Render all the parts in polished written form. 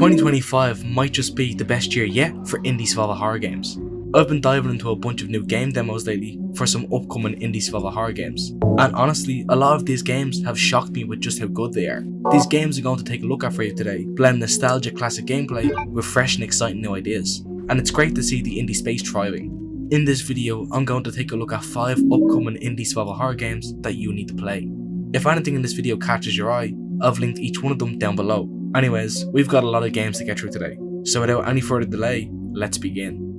2025 might just be the best year yet for indie survival horror games. I've been diving into a bunch of new game demos lately for some upcoming indie survival horror games, and honestly, a lot of these games have shocked me with just how good they are. These games are going to take a look at for you today, blend nostalgic classic gameplay with fresh and exciting new ideas, and it's great to see the indie space thriving. In this video, I'm going to take a look at 5 upcoming indie survival horror games that you need to play. If anything in this video catches your eye, I've linked each one of them down below. Anyways, we've got a lot of games to get through today, so without any further delay, let's begin.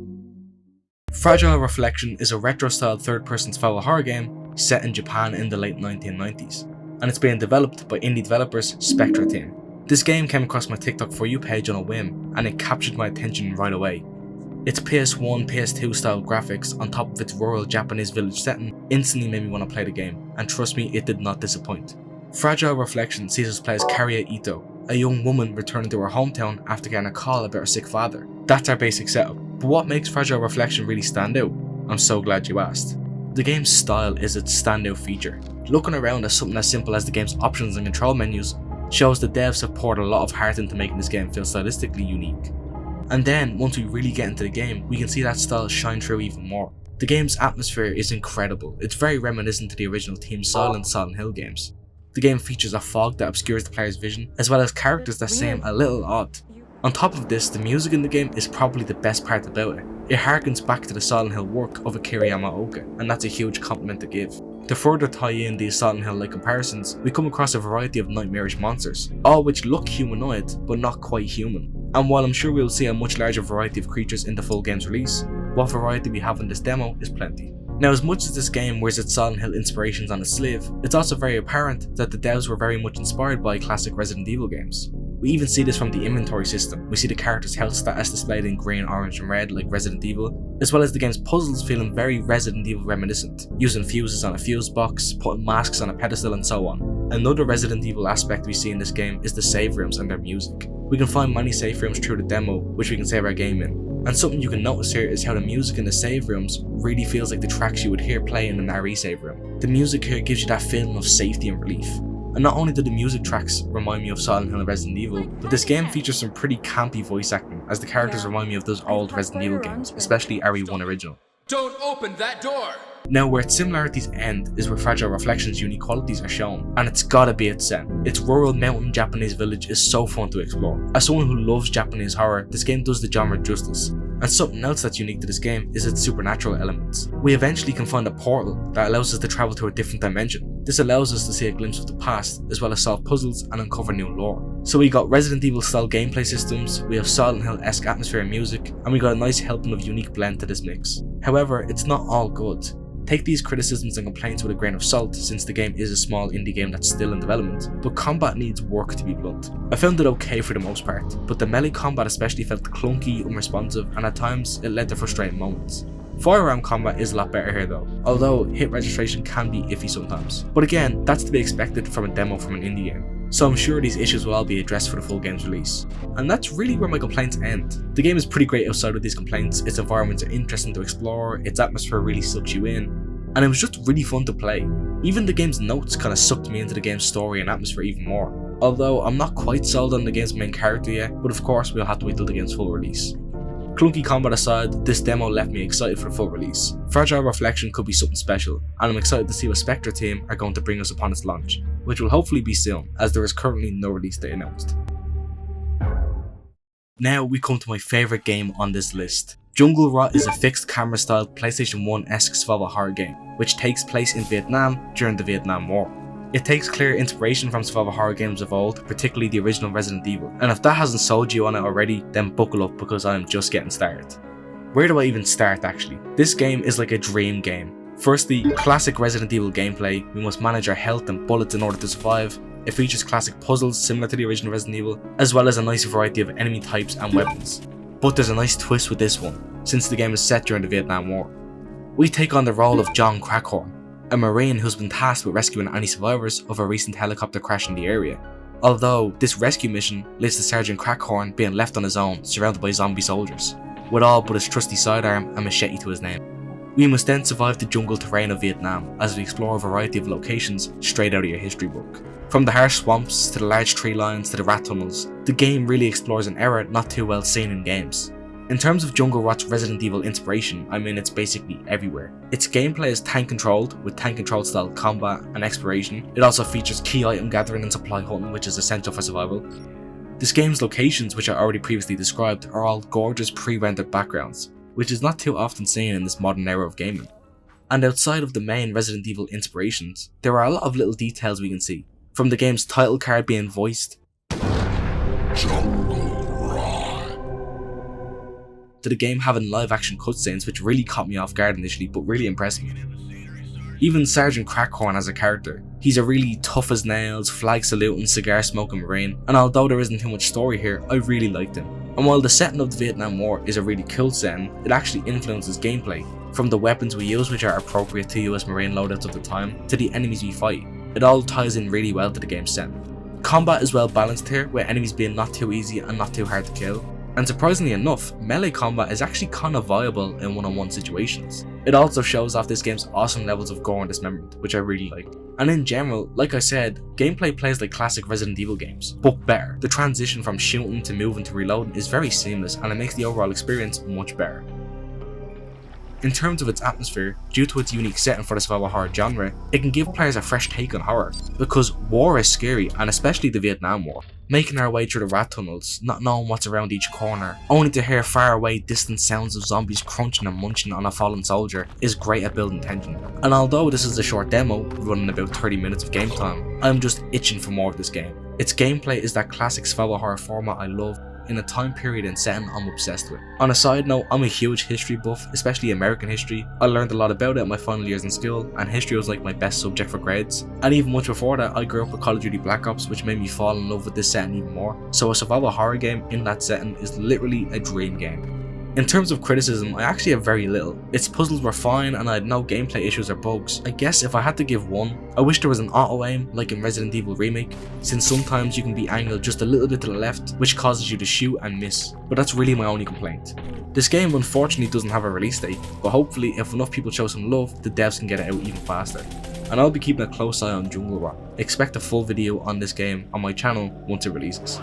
Fragile Reflection is a retro-styled third-person survival horror game set in Japan in the late 1990s, and it's being developed by indie developers Spectra Team. This game came across my TikTok For You page on a whim, and it captured my attention right away. Its PS1, PS2 style graphics on top of its rural Japanese village setting instantly made me want to play the game, and trust me, it did not disappoint. Fragile Reflection sees us play as Karia Ito, a young woman returning to her hometown after getting a call about her sick father. That's our basic setup, but what makes Fragile Reflection really stand out? I'm so glad you asked. The game's style is its standout feature. Looking around at something as simple as the game's options and control menus shows the devs have poured a lot of heart into making this game feel stylistically unique. And then, once we really get into the game, we can see that style shine through even more. The game's atmosphere is incredible. It's very reminiscent to the original Team Silent Silent Hill games. The game features a fog that obscures the player's vision, as well as characters that seem a little odd. On top of this, the music in the game is probably the best part about it. It harkens back to the Silent Hill work of Akira Yamaoka, and that's a huge compliment to give. To further tie in these Silent Hill-like comparisons, we come across a variety of nightmarish monsters, all which look humanoid, but not quite human. And while I'm sure we'll see a much larger variety of creatures in the full game's release, what variety we have in this demo is plenty. Now, as much as this game wears its Silent Hill inspirations on its sleeve, it's also very apparent that the devs were very much inspired by classic Resident Evil games. We even see this from the inventory system. We see the character's health status displayed in green, orange and red like Resident Evil, as well as the game's puzzles feeling very Resident Evil reminiscent, using fuses on a fuse box, putting masks on a pedestal and so on. Another Resident Evil aspect we see in this game is the save rooms and their music. We can find many save rooms through the demo, which we can save our game in. And something you can notice here is how the music in the save rooms really feels like the tracks you would hear play in an RE save room. The music here gives you that feeling of safety and relief. And not only do the music tracks remind me of Silent Hill and Resident Evil, but this game features some pretty campy voice acting, as the characters remind me of those old Resident Evil games, especially RE1 original. Don't open that door! Now, where its similarities end is where Fragile Reflection's unique qualities are shown, and it's gotta be its set. Its rural mountain Japanese village is so fun to explore. As someone who loves Japanese horror, this game does the genre justice. And something else that's unique to this game is its supernatural elements. We eventually can find a portal that allows us to travel to a different dimension. This allows us to see a glimpse of the past, as well as solve puzzles and uncover new lore. So we got Resident Evil style gameplay systems, we have Silent Hill-esque atmosphere and music, and we got a nice helping of unique blend to this mix. However, it's not all good. Take these criticisms and complaints with a grain of salt, since the game is a small indie game that's still in development, but combat needs work, to be blunt. I found it okay for the most part, but the melee combat especially felt clunky, unresponsive, and at times it led to frustrating moments. Firearm combat is a lot better here though, although hit registration can be iffy sometimes. But again, that's to be expected from a demo from an indie game, so I'm sure these issues will all be addressed for the full game's release. And that's really where my complaints end. The game is pretty great outside of these complaints, its environments are interesting to explore, its atmosphere really sucks you in, and it was just really fun to play. Even the game's notes kinda sucked me into the game's story and atmosphere even more. Although I'm not quite sold on the game's main character yet, but of course we'll have to wait till the game's full release. Clunky combat aside, this demo left me excited for the full release. Fragile Reflection could be something special, and I'm excited to see what Spectre team are going to bring us upon its launch, which will hopefully be soon, as there is currently no release date announced. Now we come to my favourite game on this list. Jungle Rot is a fixed camera style PlayStation 1-esque survival horror game, which takes place in Vietnam during the Vietnam War. It takes clear inspiration from survival horror games of old, particularly the original Resident Evil, and if that hasn't sold you on it already, then buckle up because I am just getting started. Where do I even start actually? This game is like a dream game. Firstly, classic Resident Evil gameplay, we must manage our health and bullets in order to survive. It features classic puzzles similar to the original Resident Evil, as well as a nice variety of enemy types and weapons. But there's a nice twist with this one, since the game is set during the Vietnam War. We take on the role of John Crackhorn, a Marine who's been tasked with rescuing any survivors of a recent helicopter crash in the area. Although, this rescue mission leads to Sergeant Crackhorn being left on his own, surrounded by zombie soldiers, with all but his trusty sidearm and machete to his name. We must then survive the jungle terrain of Vietnam as we explore a variety of locations straight out of your history book. From the harsh swamps to the large tree lines to the rat tunnels, the game really explores an era not too well seen in games. In terms of Jungle Rot's Resident Evil inspiration, I mean it's basically everywhere. Its gameplay is tank controlled, with tank controlled style combat and exploration. It also features key item gathering and supply hunting, which is essential for survival. This game's locations, which I already previously described, are all gorgeous pre-rendered backgrounds, which is not too often seen in this modern era of gaming. And outside of the main Resident Evil inspirations, there are a lot of little details we can see, from the game's title card being voiced, to the game having live action cutscenes, which really caught me off guard initially but really impressed me. Even Sergeant Crackhorn as a character, he's a really tough as nails, flag saluting, cigar smoking marine, and although there isn't too much story here, I really liked him. And while the setting of the Vietnam War is a really cool setting, it actually influences gameplay, from the weapons we use which are appropriate to US Marine loadouts of the time, to the enemies we fight. It all ties in really well to the game's setting. Combat is well balanced here, with enemies being not too easy and not too hard to kill. And surprisingly enough, melee combat is actually kind of viable in one-on-one situations. It also shows off this game's awesome levels of gore and dismemberment, which I really like. And in general, like I said, gameplay plays like classic Resident Evil games, but better. The transition from shooting to moving to reloading is very seamless, and it makes the overall experience much better. In terms of its atmosphere, due to its unique setting for the survival horror genre, it can give players a fresh take on horror, because war is scary, and especially the Vietnam War. Making our way through the rat tunnels, not knowing what's around each corner, only to hear far away distant sounds of zombies crunching and munching on a fallen soldier is great at building tension. And although this is a short demo, running about 30 minutes of game time, I'm just itching for more of this game. Its gameplay is that classic survival horror format I love, in a time period and setting I'm obsessed with. On a side note, I'm a huge history buff, especially American history. I learned a lot about it in my final years in school, and history was like my best subject for grades. And even much before that, I grew up with Call of Duty Black Ops, which made me fall in love with this setting even more. So a survival horror game in that setting is literally a dream game. In terms of criticism, I actually have very little. Its puzzles were fine and I had no gameplay issues or bugs. I guess if I had to give one, I wish there was an auto aim like in Resident Evil Remake, since sometimes you can be angled just a little bit to the left, which causes you to shoot and miss, but that's really my only complaint. This game unfortunately doesn't have a release date, but hopefully if enough people show some love, the devs can get it out even faster. And I'll be keeping a close eye on Jungle Rot. Expect a full video on this game on my channel once it releases.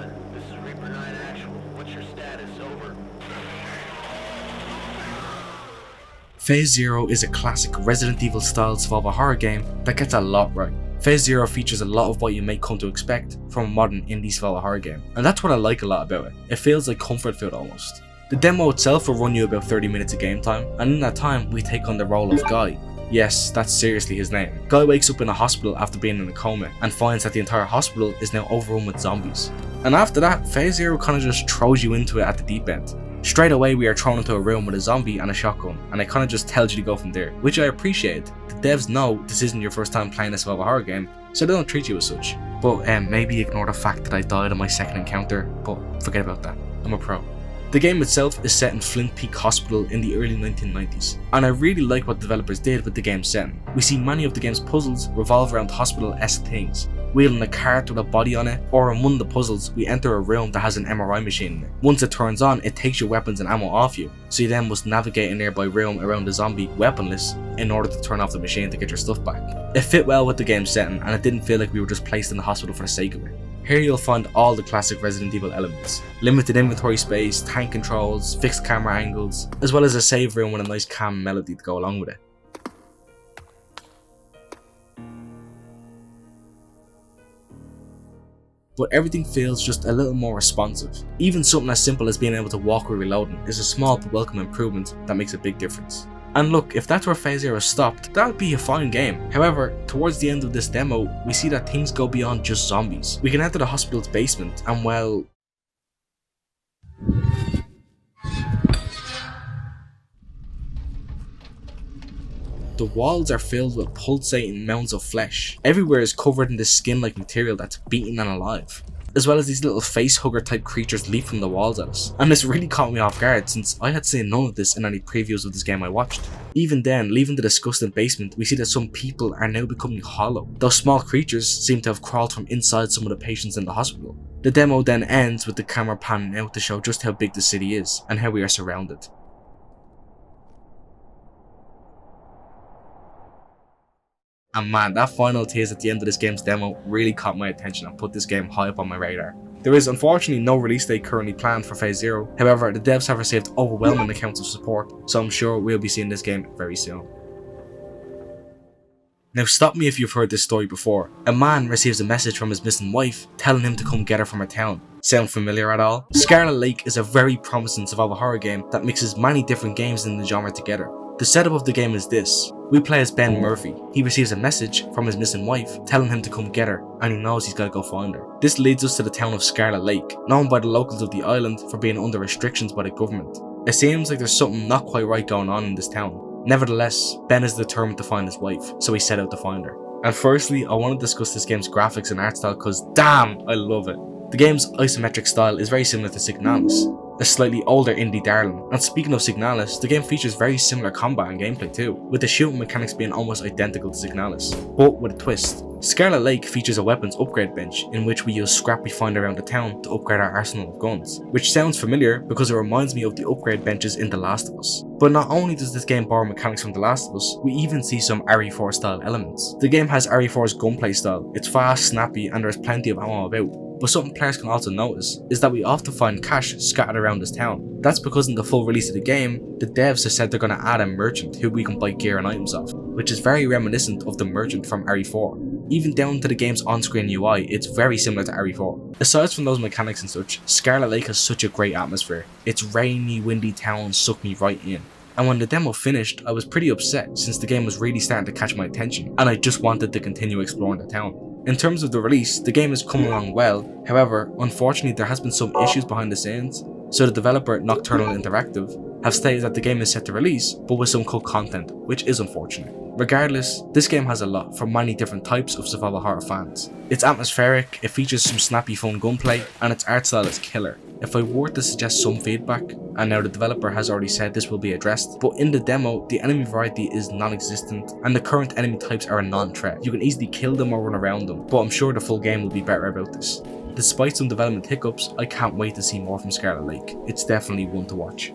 Phase Zero is a classic Resident Evil style survival horror game that gets a lot right. Phase Zero features a lot of what you may come to expect from a modern indie survival horror game, and that's what I like a lot about it. It feels like comfort food almost. The demo itself will run you about 30 minutes of game time, and in that time we take on the role of Guy. Yes, that's seriously his name. Guy wakes up in a hospital after being in a coma and finds that the entire hospital is now overrun with zombies. And after that, Phase Zero kind of just throws you into it at the deep end. Straight away we are thrown into a room with a zombie and a shotgun, and it kind of just tells you to go from there, which I appreciate. The devs know this isn't your first time playing a survival horror game, so they don't treat you as such. But maybe ignore the fact that I died on my second encounter, but forget about that, I'm a pro. The game itself is set in Flint Peak Hospital in the early 1990s, and I really like what developers did with the game's setting. We see many of the game's puzzles revolve around hospital-esque things, wheeling a cart with a body on it, or in one of the puzzles we enter a room that has an MRI machine in it. Once it turns on, it takes your weapons and ammo off you, so you then must navigate a nearby room around the zombie weaponless in order to turn off the machine to get your stuff back. It fit well with the game's setting, and it didn't feel like we were just placed in the hospital for the sake of it. Here you'll find all the classic Resident Evil elements. Limited inventory space, tank controls, fixed camera angles, as well as a save room with a nice calm melody to go along with it. But everything feels just a little more responsive. Even something as simple as being able to walk with reloading is a small but welcome improvement that makes a big difference. And look, if that's where Phase Zero stopped, that would be a fine game. However, towards the end of this demo, we see that things go beyond just zombies. We can enter the hospital's basement and, well, the walls are filled with pulsating mounds of flesh. Everywhere is covered in this skin-like material that's beaten and alive, as well as these little face hugger type creatures leap from the walls at us. And this really caught me off guard since I had seen none of this in any previews of this game I watched. Even then, leaving the disgusting basement, we see that some people are now becoming hollow. Those small creatures seem to have crawled from inside some of the patients in the hospital. The demo then ends with the camera panning out to show just how big the city is and how we are surrounded. And man, that final tease at the end of this game's demo really caught my attention and put this game high up on my radar. There is unfortunately no release date currently planned for Phase 0, however the devs have received overwhelming accounts of support, so I'm sure we'll be seeing this game very soon. Now stop me if you've heard this story before. A man receives a message from his missing wife telling him to come get her from her town. Sound familiar at all? Scarlet Lake is a very promising survival horror game that mixes many different games in the genre together. The setup of the game is this. We play as Ben Murphy. He receives a message from his missing wife telling him to come get her, and he knows he's got to go find her. This leads us to the town of Scarlet Lake, known by the locals of the island for being under restrictions by the government. It seems like there's something not quite right going on in this town. Nevertheless, Ben is determined to find his wife, so he set out to find her. And firstly, I want to discuss this game's graphics and art style because damn, I love it. The game's isometric style is very similar to Signalis, a slightly older indie darling. And speaking of Signalis, the game features very similar combat and gameplay too, with the shooting mechanics being almost identical to Signalis, but with a twist. Scarlet Lake features a weapons upgrade bench in which we use scrap we find around the town to upgrade our arsenal of guns, which sounds familiar because it reminds me of the upgrade benches in The Last of Us. But not only does this game borrow mechanics from The Last of Us, we even see some RE4 style elements. The game has RE4's gunplay style, it's fast, snappy, and there's plenty of ammo about. But something players can also notice is that we often find cash scattered around this town. That's because in the full release of the game, the devs have said they're going to add a merchant who we can buy gear and items off, which is very reminiscent of the merchant from RE4. Even down to the game's on-screen UI, it's very similar to RE4. Aside from those mechanics and such, Scarlet Lake has such a great atmosphere. Its rainy, windy town sucked me right in. And when the demo finished, I was pretty upset since the game was really starting to catch my attention and I just wanted to continue exploring the town. In terms of the release, the game is coming along well, however, unfortunately there has been some issues behind the scenes, so the developer Nocturnal Interactive have stated that the game is set to release, but with some cut content, which is unfortunate. Regardless, this game has a lot for many different types of survival horror fans. It's atmospheric, it features some snappy fun gunplay, and its art style is killer. If I were to suggest some feedback, and now the developer has already said this will be addressed, but in the demo, the enemy variety is non-existent, and the current enemy types are a non-threat. You can easily kill them or run around them, but I'm sure the full game will be better about this. Despite some development hiccups, I can't wait to see more from Scarlet Lake. It's definitely one to watch.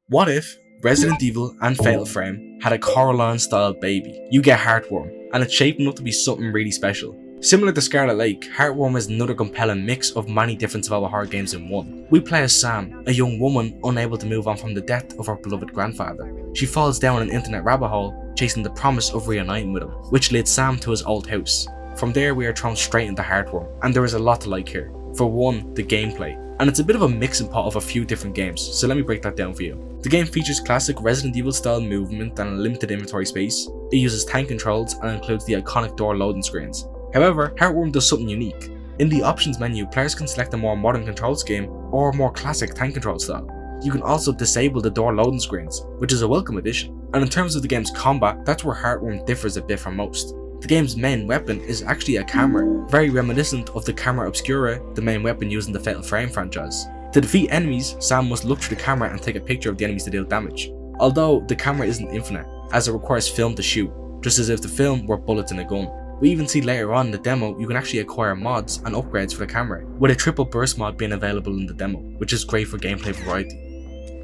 What if Resident Evil and Fatal Frame had a Coraline style baby? You get Heartworm, and it's shaping up to be something really special. Similar to Scarlet Lake, Heartworm is another compelling mix of many different survival horror games in one. We play as Sam, a young woman unable to move on from the death of her beloved grandfather. She falls down an internet rabbit hole, chasing the promise of reuniting with him, which leads Sam to his old house. From there we are thrown straight into Heartworm, and there is a lot to like here. For one, the gameplay. And it's a bit of a mixing pot of a few different games, so let me break that down for you. The game features classic Resident Evil style movement and a limited inventory space. It uses tank controls and includes the iconic door loading screens. However, Heartworm does something unique. In the options menu, players can select a more modern control scheme or a more classic tank control style. You can also disable the door loading screens, which is a welcome addition. And in terms of the game's combat, that's where Heartworm differs a bit from most. The game's main weapon is actually a camera, very reminiscent of the camera obscura, the main weapon used in the Fatal Frame franchise. To defeat enemies, Sam must look through the camera and take a picture of the enemies to deal damage. Although the camera isn't infinite, as it requires film to shoot, just as if the film were bullets in a gun. We even see later on in the demo you can actually acquire mods and upgrades for the camera, with a triple burst mod being available in the demo, which is great for gameplay variety.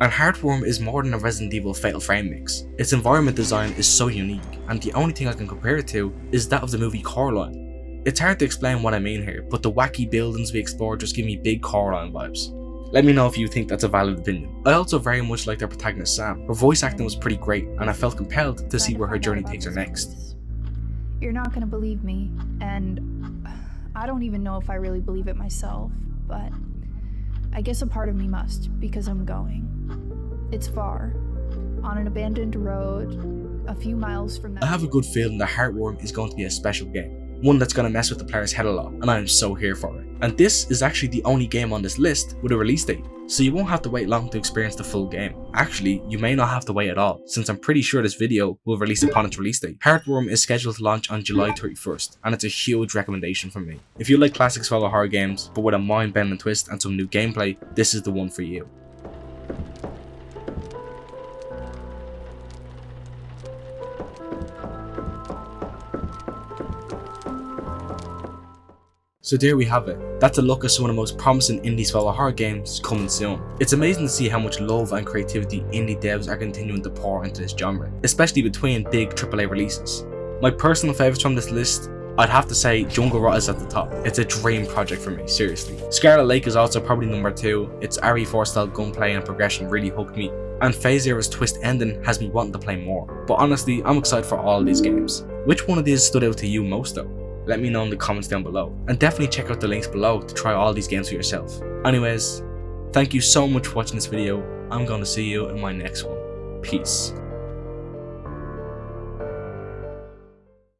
And Heartworm is more than a Resident Evil Fatal Frame mix. Its environment design is so unique, and the only thing I can compare it to is that of the movie Coraline. It's hard to explain what I mean here, but the wacky buildings we explore just give me big Coraline vibes. Let me know if you think that's a valid opinion. I also very much like their protagonist Sam. Her voice acting was pretty great, and I felt compelled to see where her journey takes her next. You're not gonna believe me, and I don't even know if I really believe it myself, but I guess a part of me must, because I'm going. It's far, on an abandoned road, a few miles from that. I have a good feeling that Heartworm is going to be a special game, one that's going to mess with the player's head a lot, and I am so here for it. And this is actually the only game on this list with a release date, so you won't have to wait long to experience the full game. Actually, you may not have to wait at all, since I'm pretty sure this video will release upon its release date. Heartworm is scheduled to launch on July 31st, and it's a huge recommendation from me. If you like classic survival horror games, but with a mind-bending twist and some new gameplay, this is the one for you. So there we have it. That's a look at some of the most promising indie survival horror games coming soon. It's amazing to see how much love and creativity indie devs are continuing to pour into this genre, especially between big AAA releases. My personal favourites from this list, I'd have to say Jungle Rot is at the top. It's a dream project for me, seriously. Scarlet Lake is also probably number 2. Its RE4 style gunplay and progression really hooked me, and Phase Zero's twist ending has me wanting to play more. But honestly, I'm excited for all of these games. Which one of these stood out to you most though? Let me know in the comments down below, and definitely check out the links below to try all these games for yourself. Anyways, thank you so much for watching this video. I'm going to see you in my next one. Peace.